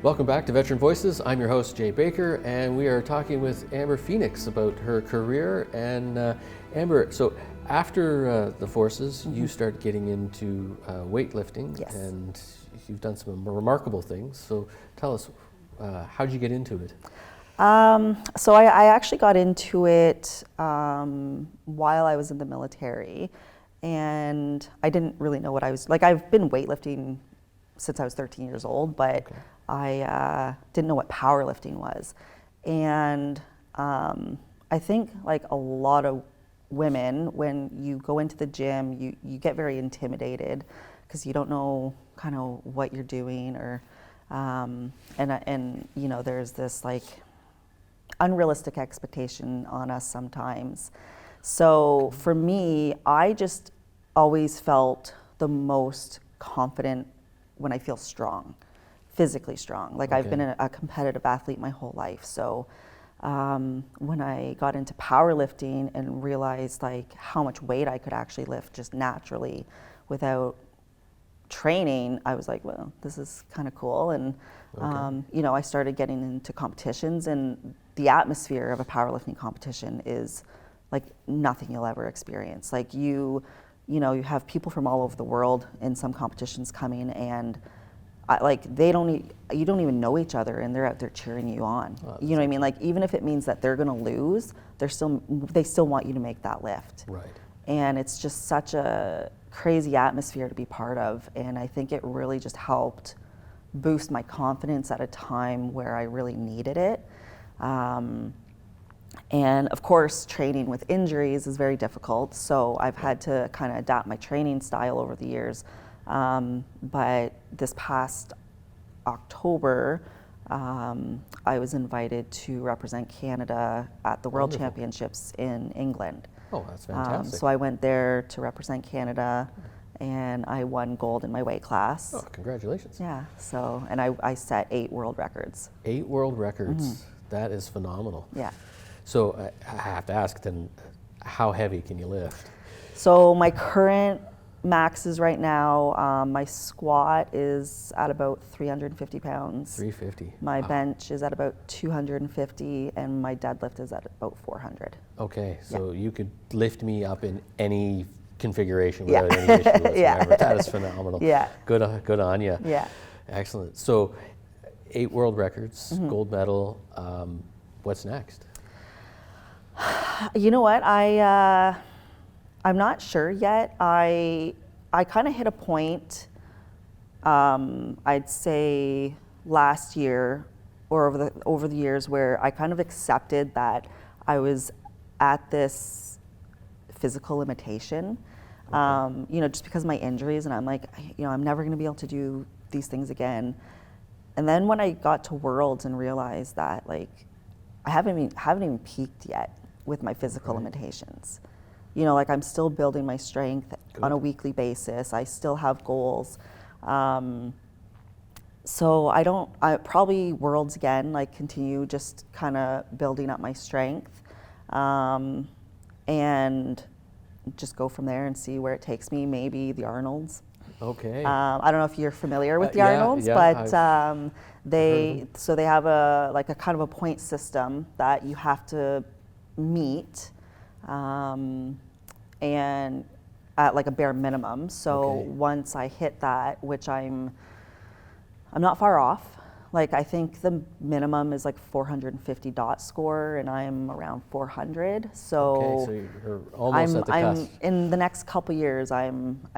Welcome back to Veteran Voices. I'm your host, Jay Baker, and we are talking with Amber Phoenix about her career. And Amber, so after the forces, you started getting into weightlifting, Yes. and you've done some remarkable things. So tell us, how'd you get into it? So I actually got into it while I was in the military, and I didn't really know what I was like. I've been weightlifting since I was 13 years old, but Okay. I didn't know what powerlifting was. And I think like a lot of women, when you go into the gym, you get very intimidated because you don't know kind of what you're doing, or and you know, there's this like unrealistic expectation on us sometimes. So for me, I just always felt the most confident when I feel strong, physically strong. Like I've been Okay. a competitive athlete my whole life. So when I got into powerlifting and realized like how much weight I could actually lift just naturally without training, I was like, well, this is kind of cool. And you know, I started getting into competitions, and the atmosphere of a powerlifting competition is like nothing you'll ever experience. Like you know, you have people from all over the world in some competitions coming, and like you don't even know each other, and they're out there cheering you on. Oh, You know what I mean? Like even if it means that they're gonna lose, they still want you to make that lift. Right. And it's just such a crazy atmosphere to be part of, and I think it really just helped boost my confidence at a time where I really needed it. And of course, training with injuries is very difficult, so I've had to kind of adapt my training style over the years. But this past October, I was invited to represent Canada at the World Wonderful. Championships in England. Oh, that's fantastic. So I went there to represent Canada, and I won gold in my weight class. Oh, congratulations. Yeah, so, and I set 8 world records. 8 world records. That is phenomenal. Yeah. So I have to ask then, how heavy can you lift? So my current maxes right now, my squat is at about 350 pounds. 350. My bench is at about 250, and my deadlift is at about 400. Okay, so you could lift me up in any configuration Yeah. without any issue whatsoever. Yeah. That is phenomenal. Yeah. Good on you. Yeah. Excellent. So 8 world records, gold medal. What's next? You know what? I'm not sure yet. I kind of hit a point, I'd say last year or over the years, where I kind of accepted that I was at this physical limitation. You know, just because of my injuries, and I'm like, you know, I'm never going to be able to do these things again. And then when I got to Worlds and realized that like I haven't even peaked yet with my physical limitations. You know, like I'm still building my strength on a weekly basis. I still have goals. So I probably Worlds again, like continue just kind of building up my strength, and just go from there and see where it takes me. Maybe the Arnolds. Okay. I don't know if you're familiar with the yeah, Arnolds, yeah, but they have a kind of a point system that you have to meet, and at like a bare minimum. So Okay. once I hit that, which I'm not far off. Like I think the minimum is like 450 dot score, and I'm around 400. So, Okay, so you're almost at the cusp. in the next couple years, I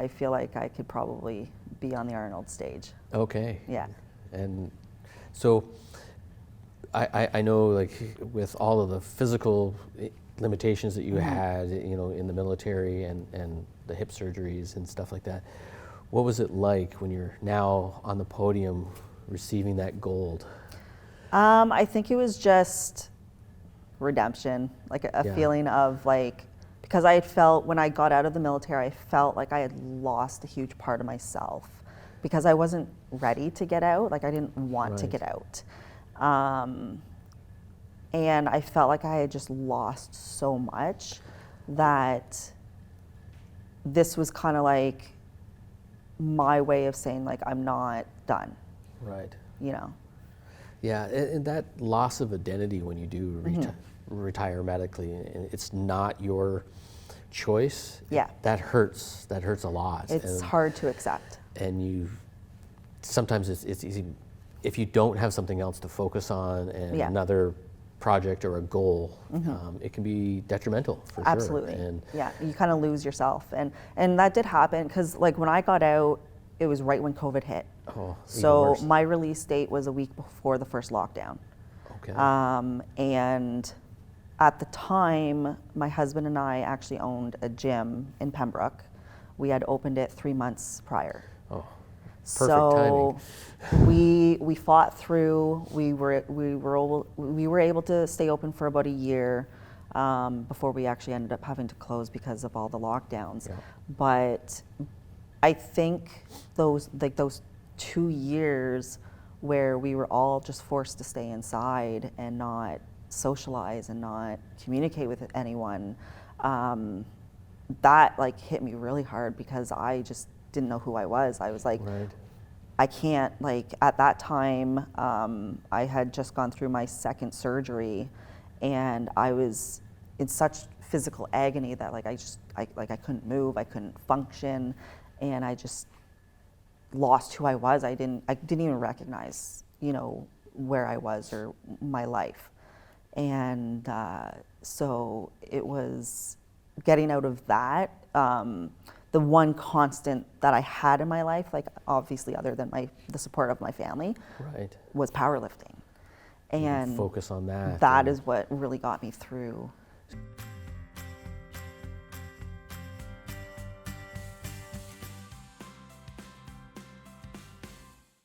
feel like I could probably be on the Arnold stage. Okay. Yeah. And so I know, like, with all of the physical limitations that you had, you know, in the military and the hip surgeries and stuff like that, what was it like when you're now on the podium receiving that gold? I think it was just redemption, like a Yeah. feeling of like, because I had felt when I got out of the military, I felt like I had lost a huge part of myself because I wasn't ready to get out. Like I didn't want to Right. get out. And I felt like I had just lost so much that this was kind of like my way of saying like, I'm not done, Right. you know? Yeah, and that loss of identity when you do retire medically, and it's not your choice. Yeah. That hurts. That hurts a lot. It's hard to accept. And sometimes it's easy if you don't have something else to focus on and Yeah. another project or a goal. It can be detrimental for Absolutely. sure. And Yeah, you kind of lose yourself, and that did happen because like when I got out, it was right when COVID hit. even So worse. my release date was a week before the first lockdown. Okay. And at the time, my husband and I actually owned a gym in Pembroke. We had opened it 3 months prior. Oh, perfect So we fought through. We were able to stay open for about a year before we actually ended up having to close because of all the lockdowns. Yeah. But I think those 2 years where we were all just forced to stay inside and not socialize and not communicate with anyone, that like hit me really hard because I just didn't know who I was. I was like, Right. I can't, like at that time, I had just gone through my second surgery and I was in such physical agony that like I couldn't move, I couldn't function, and I just lost who I was. I didn't even recognize, where I was or my life. And so it was getting out of that. The one constant that I had in my life, like obviously other than the support of my family, Right. was powerlifting. And focus on that. that and- is what really got me through